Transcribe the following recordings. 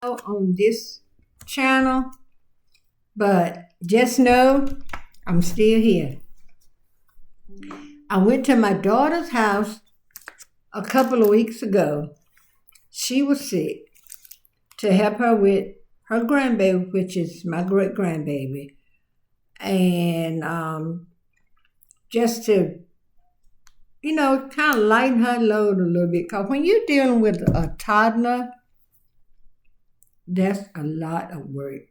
on this channel, but just know I'm still here. I went to my daughter's house a couple of weeks ago. She was sick to help her with her grandbaby, which is my great grandbaby, and just to, kind of lighten her load a little bit. Because when you're dealing with a toddler, that's a lot of work.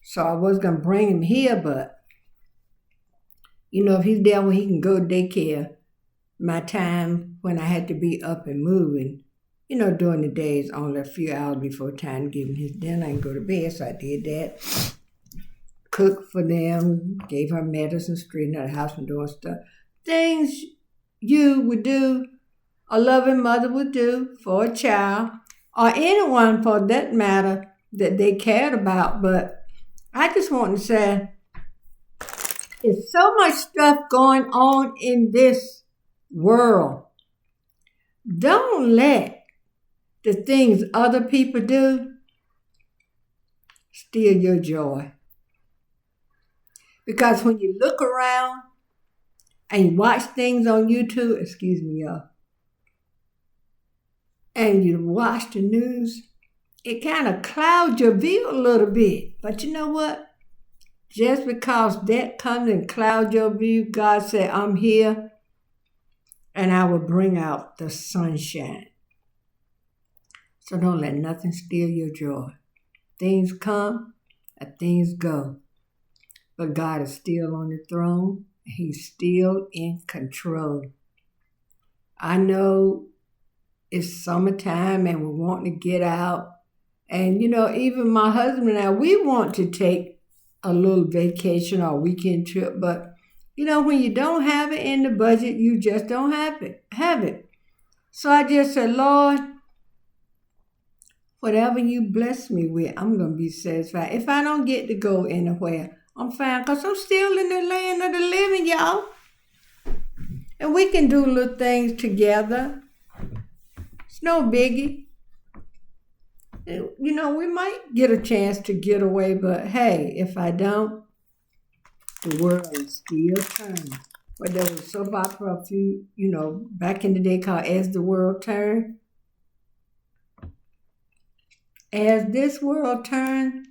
So I was going to bring him here, but, if he's there when he can go to daycare, my time when I had to be up and moving, during the day is only a few hours before time to give him his dinner and go to bed. So I did that. Cooked for them, gave her medicine, straightened out the house and doing stuff. Things you would do, a loving mother would do for a child, or anyone for that matter that they cared about. But I just want to say, there's so much stuff going on in this world. Don't let the things other people do steal your joy. Because when you look around and you watch things on YouTube, excuse me, y'all, and you watch the news, it kind of clouds your view a little bit. But you know what? Just because that comes and clouds your view, God said, I'm here and I will bring out the sunshine. So don't let nothing steal your joy. Things come and things go. But God is still on the throne. He's still in control. I know it's summertime and we want to get out. And, even my husband and I, we want to take a little vacation or weekend trip. But, when you don't have it in the budget, you just don't have it. So I just said, Lord, whatever you bless me with, I'm going to be satisfied. If I don't get to go anywhere, I'm fine, because I'm still in the land of the living, y'all. And we can do little things together. It's no biggie. We might get a chance to get away, but hey, if I don't, the world is still turning. But there was a soap opera a few, back in the day called As the World Turned. As this world turned,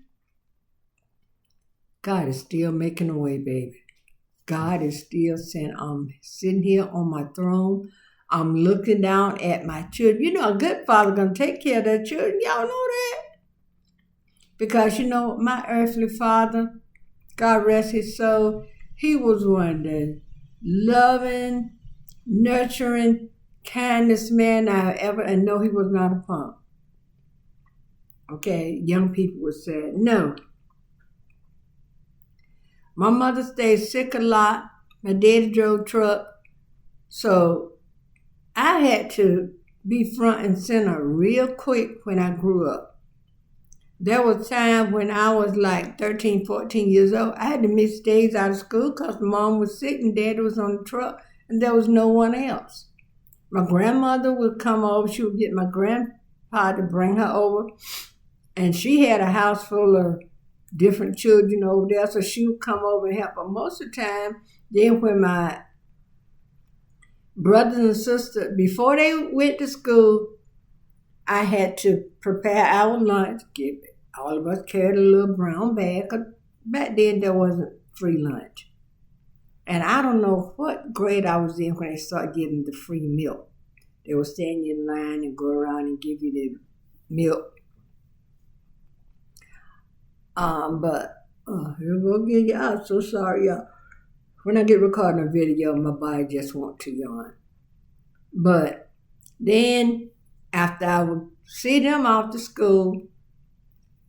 God is still making a way, baby. God is still saying, I'm sitting here on my throne. I'm looking down at my children. A good father going to take care of their children. Y'all know that? Because, my earthly father, God rest his soul, he was one of the loving, nurturing, kindest man I ever, and no, he was not a punk. Okay, young people would say, no. My mother stayed sick a lot. My daddy drove truck. So I had to be front and center real quick when I grew up. There was time when I was like 13, 14 years old. I had to miss days out of school because mom was sick and daddy was on the truck and there was no one else. My grandmother would come over. She would get my grandpa to bring her over. And she had a house full of different children over there, so she would come over and help. But most of the time, then when my brothers and sisters, before they went to school, I had to prepare our lunch. All of us carried a little brown bag, because back then there wasn't free lunch. And I don't know what grade I was in when they started giving the free milk. They would stand in line and go around and give you the milk. Here we go again, y'all. I'm so sorry, y'all. When I get recording a video, my body just wants to yawn. But then, after I would see them off to school,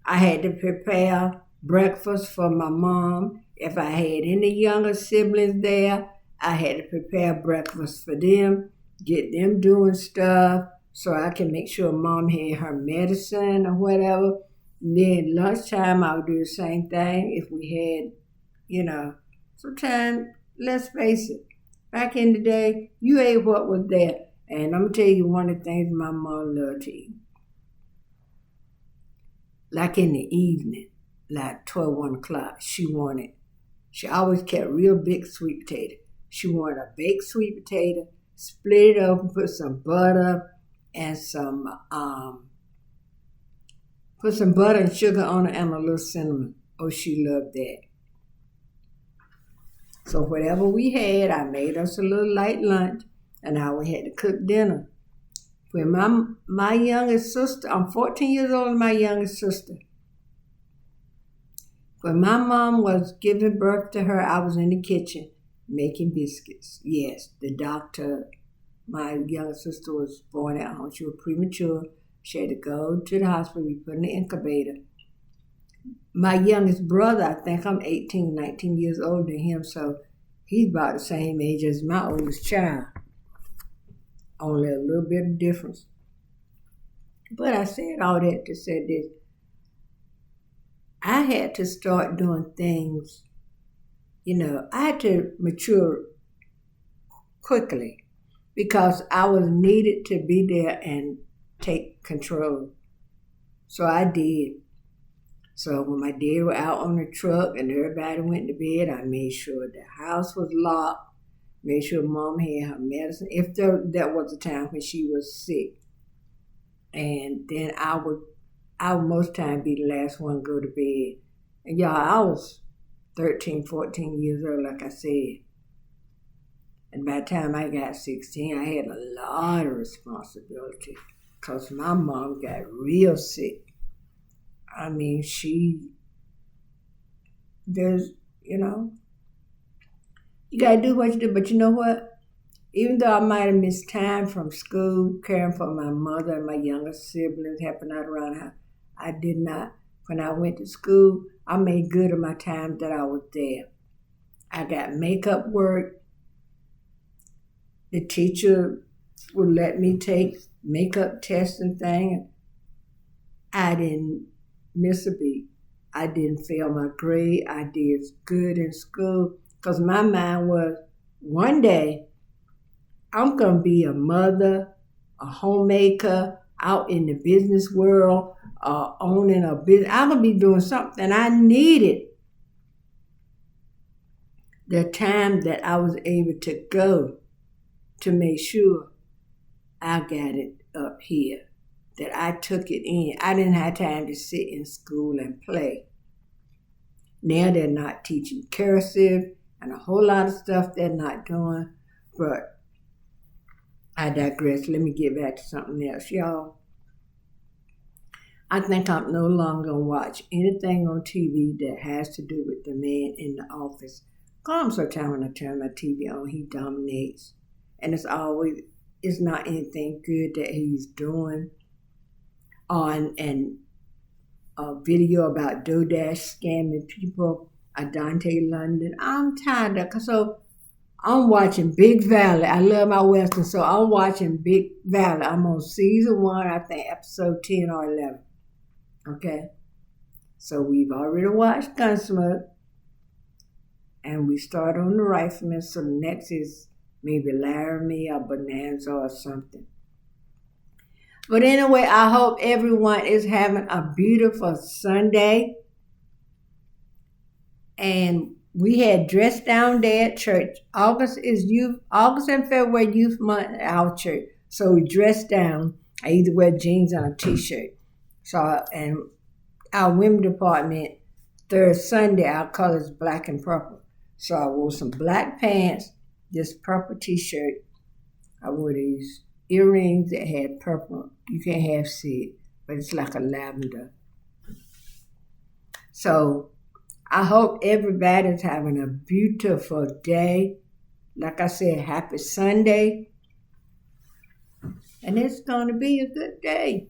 I had to prepare breakfast for my mom. If I had any younger siblings there, I had to prepare breakfast for them, get them doing stuff so I can make sure mom had her medicine or whatever. And then lunchtime, I would do the same thing if we had, sometimes, let's face it, back in the day, you ate what was there. And I'm going to tell you one of the things my mom loved to eat. like in the evening, like 12, 1 o'clock, she always kept real big sweet potato. She wanted a baked sweet potato, split it open, put some butter and put some butter and sugar on it and a little cinnamon. Oh, she loved that. So whatever we had, I made us a little light lunch, and now we had to cook dinner. When my youngest sister, I'm 14 years older than my youngest sister. When my mom was giving birth to her, I was in the kitchen making biscuits. Yes, the doctor, my youngest sister was born at home. She was premature. She had to go to the hospital, be put in the incubator. My youngest brother, I think I'm 18, 19 years older than him, so he's about the same age as my oldest child. Only a little bit of difference. But I said all that to say this. I had to start doing things, I had to mature quickly because I was needed to be there and take control. So I did. So when my dad was out on the truck and everybody went to bed, I made sure the house was locked, made sure Mom had her medicine, if that was a time when she was sick. And then I would most time be the last one to go to bed. And y'all, I was 13, 14 years old, like I said. And by the time I got 16, I had a lot of responsibility because my mom got real sick. I mean, you got to do what you do. But you know what? Even though I might have missed time from school, caring for my mother and my younger siblings, helping out around her, I did not. When I went to school, I made good of my time that I was there. I got makeup work. The teacher would let me take makeup tests and things. I didn't miss a beat. I didn't fail my grade. I did good in school because my mind was, one day, I'm going to be a mother, a homemaker, out in the business world, owning a business. I'm going to be doing something. I needed the time that I was able to go to make sure I got it up here, that I took it in. I didn't have time to sit in school and play. Now they're not teaching cursive and a whole lot of stuff they're not doing. But I digress. Let me get back to something else, y'all. I think I'm no longer going to watch anything on TV that has to do with the man in the office. Because sometimes when I turn my TV on, he dominates. And it's not anything good that he's doing. And a video about DoorDash scamming people, Adante London. I'm tired of it. So I'm watching Big Valley. I love my Western, so I'm watching Big Valley. I'm on season 1, I think episode 10 or 11. Okay? So we've already watched Gunsmoke. And we start on the Rifleman. So the next is maybe Laramie or Bonanza or something. But anyway, I hope everyone is having a beautiful Sunday. And we had Dress Down Day at church. August and February youth month at our church. So we dress down. I either wear jeans and a t-shirt. And our women department, third Sunday, our color is black and purple. So I wore some black pants, this purple t-shirt. I wore these earrings that had purple. You can't half see it, but it's like a lavender. So I hope everybody's having a beautiful day. Like I said, happy Sunday. And it's going to be a good day.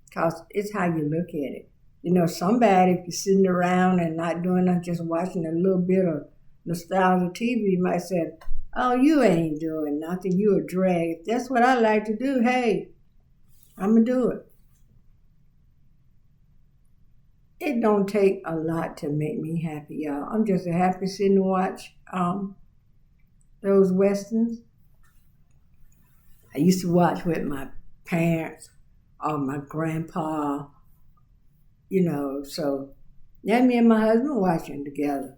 Because it's how you look at it. Somebody, if you're sitting around and not doing nothing, just watching a little bit of nostalgia TV, you might say, oh, you ain't doing nothing. You a drag. If that's what I like to do, hey, I'm going to do it. It don't take a lot to make me happy, y'all. I'm just happy sitting to watch those Westerns. I used to watch with my parents or my grandpa So now me and my husband watching together.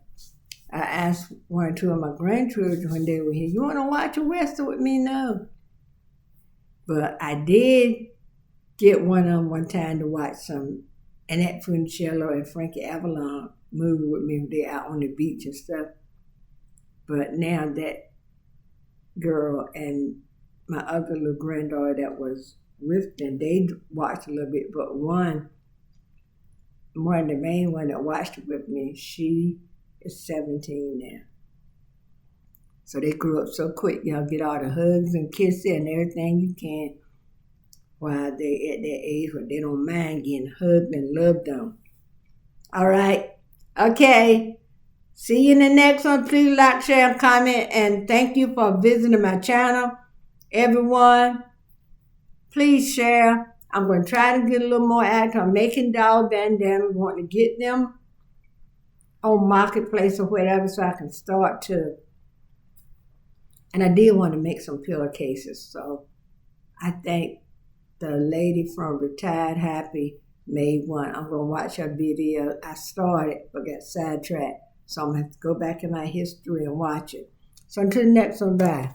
I asked one or two of my grandchildren when they were here, you want to watch a Western with me? No. But I did get one of them one time to watch some Annette Funicello and Frankie Avalon movie with me. They're out on the beach and stuff. But now that girl and my other little granddaughter that was with them, they watched a little bit. But one of the main one that watched it with me, she is 17 now. So they grew up so quick. Y'all get all the hugs and kisses and everything you can while they at that age where they don't mind getting hugged and loved on. All right. Okay. See you in the next one. Please like, share, and comment. And thank you for visiting my channel. Everyone, please share. I'm going to try to get a little more active. I'm making doll bandanas. I want to get them on Marketplace or whatever so I can start to. And I did want to make some pillowcases. So I think the lady from Retired Happy made one. I'm going to watch her video. I started but got sidetracked. So I'm going to have to go back in my history and watch it. So until the next one, bye.